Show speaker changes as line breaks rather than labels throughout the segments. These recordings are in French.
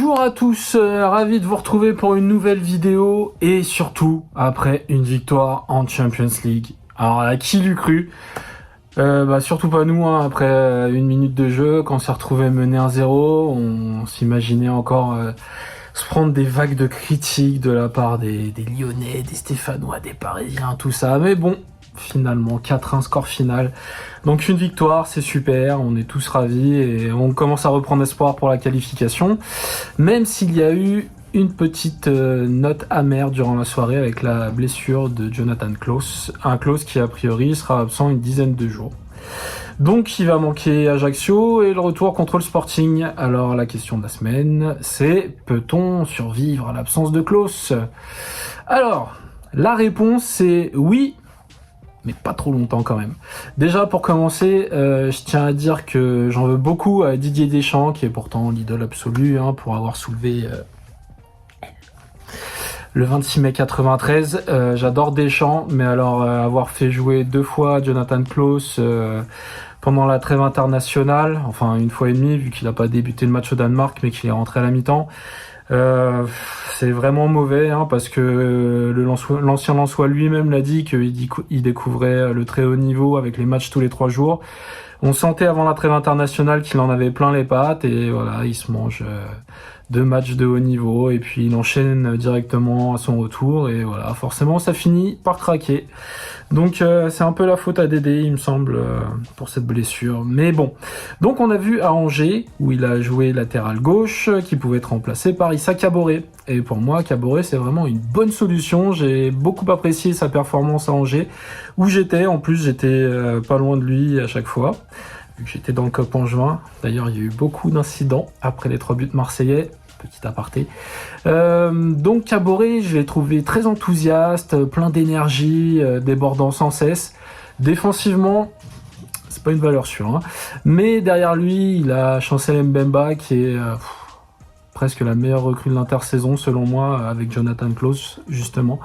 Bonjour à tous, ravi de vous retrouver pour une nouvelle vidéo et surtout après une victoire en Champions League. Alors là, qui l'eût cru? Surtout pas nous, hein. Après une minute de jeu, quand on s'est retrouvé mené 1-0, on s'imaginait encore se prendre des vagues de critiques de la part des Lyonnais, des Stéphanois, des Parisiens, tout ça. Mais bon, finalement 4-1 score final. Donc une victoire, c'est super, on est tous ravis et on commence à reprendre espoir pour la qualification. Même s'il y a eu une petite note amère durant la soirée avec la blessure de Jonathan Klaus. Un Klaus qui a priori sera absent une dizaine de jours. Donc il va manquer Ajaccio et le retour contre le Sporting. Alors la question de la semaine, c'est peut-on survivre à l'absence de Klaus? Alors, la réponse c'est oui, mais pas trop longtemps quand même. Déjà pour commencer, je tiens à dire que j'en veux beaucoup à Didier Deschamps, qui est pourtant l'idole absolue, pour avoir soulevé le 26 mai 93. J'adore Deschamps, mais alors avoir fait jouer 2 fois Jonathan Klaus pendant la trêve internationale, enfin une fois et demie, vu qu'il n'a pas débuté le match au Danemark, mais qu'il est rentré à la mi-temps, c'est vraiment mauvais, parce que l'ancien Lensois lui-même l'a dit qu'il découvrait le très haut niveau avec les matchs tous les 3 jours. On sentait avant la trêve internationale qu'il en avait plein les pattes et voilà, il se mange 2 matchs de haut niveau et puis il enchaîne directement à son retour et voilà, forcément ça finit par craquer. Donc c'est un peu la faute à Dédé, il me semble, pour cette blessure. Mais bon, donc on a vu à Angers, où il a joué latéral gauche, qui pouvait être remplacé par Issa Kaboré. Et pour moi, Kaboré, c'est vraiment une bonne solution. J'ai beaucoup apprécié sa performance à Angers, où j'étais. En plus, j'étais pas loin de lui à chaque fois, vu que j'étais dans le COP en juin. D'ailleurs, il y a eu beaucoup d'incidents après les 3 buts marseillais. Petit aparté. Donc Kaboré, je l'ai trouvé très enthousiaste, plein d'énergie, débordant sans cesse. Défensivement, c'est pas une valeur sûre, mais derrière lui, il a Chancel Mbemba qui est presque la meilleure recrue de l'intersaison selon moi, avec Jonathan Klaus justement.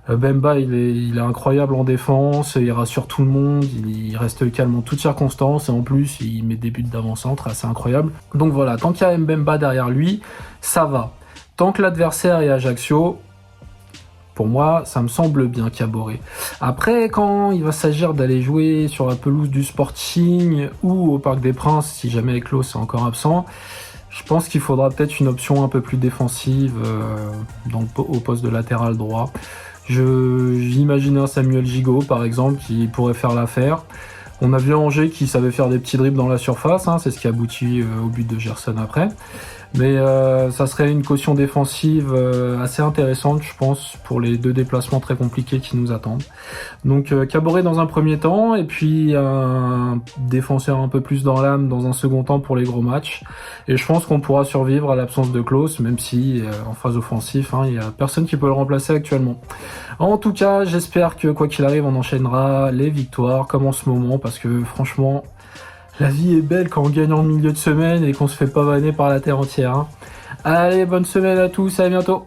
Bemba, il est incroyable en défense, il rassure tout le monde, il reste calme en toutes circonstances et en plus il met des buts d'avant-centre assez incroyables. Donc voilà, tant qu'il y a Mbemba derrière lui, ça va. Tant que l'adversaire est Ajaccio, pour moi, ça me semble bien Kaboré. Après, quand il va s'agir d'aller jouer sur la pelouse du Sporting ou au Parc des Princes, si jamais Klaus est encore absent, je pense qu'il faudra peut-être une option un peu plus défensive au poste de latéral droit. J'imaginais un Samuel Gigot par exemple qui pourrait faire l'affaire. On a vu Angers qui savait faire des petits dribbles dans la surface, c'est ce qui aboutit au but de Gerson après. Mais ça serait une caution défensive assez intéressante, je pense, pour les 2 déplacements très compliqués qui nous attendent. Donc Kaboré dans un premier temps, et puis un défenseur un peu plus dans l'âme dans un second temps pour les gros matchs. Et je pense qu'on pourra survivre à l'absence de Klaus, même si en phase offensive, il n'y a personne qui peut le remplacer actuellement. En tout cas, j'espère que quoi qu'il arrive, on enchaînera les victoires comme en ce moment, parce que franchement, la vie est belle quand on gagne en milieu de semaine et qu'on se fait pas vanner par la terre entière. Allez, bonne semaine à tous, à bientôt.